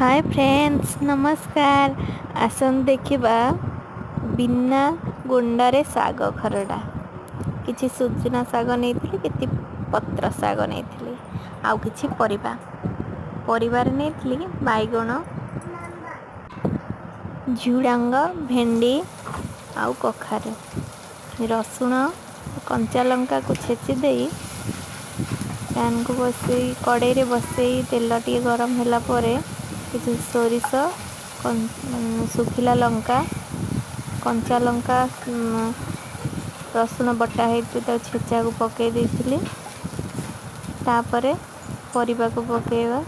Hi friends नमस्कार। आसन देखिबा बिना गुंडारे साग खरडा किछि सुजना साग नेइथिली किछि पत्र साग नेइथिली आउ किछि परिवार नेइथिली बाइगण झुडंग भेंडी आउ कखारे रसुण कंचा लंका को छेची देई पैन को बसई कड़ाई रे बसई तेल टी गरम होला परे किछि सोरिष सुखिला लंका कंचा लंका रसुण बटा है छेचा को पकई देइथिली तापरे परिबा को पकेइबा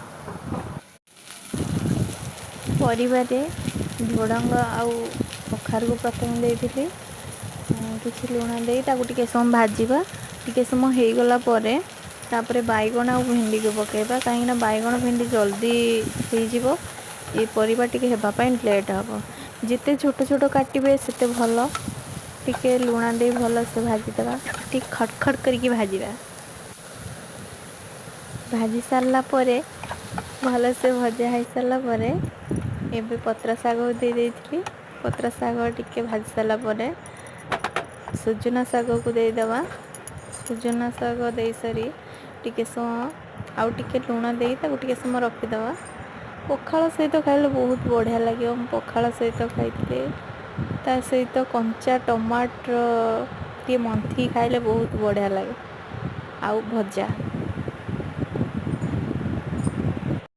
परिबा रे झुडंग आउ कखार को प्रथम देइथिली किछि लुण देई ताकू टिके सम भाजीबा टिके सम हेई गला परे तापरे बाइगण आ भेंडी को पकेइबा काहेकि बाइगण भेंडी जल्दी हो जिवो ये परिबा टिके हेबा पई लेट हबो जिते छोट छोट काटिबे सेते भलो टिके लुण दे भलो से भाजी देबा टिक खटखट करके भाजी सारला परे भलो से भजा है सारला परे एबे पत्र साग दे देइथिली पत्र साग टिके भाजी सारला परे सुजना साग को दे देबा सुजना साग दे सारी टिके सम आउ टिके लुण दे ताकू टिके सम रखी देबा पखाल सहित खाइले बहुत बढ़िया लगे पखाल सहित खाइले ता सहित कंचा टमाटर टे मंथी खाइले बहुत बढ़िया लगे आउ भजा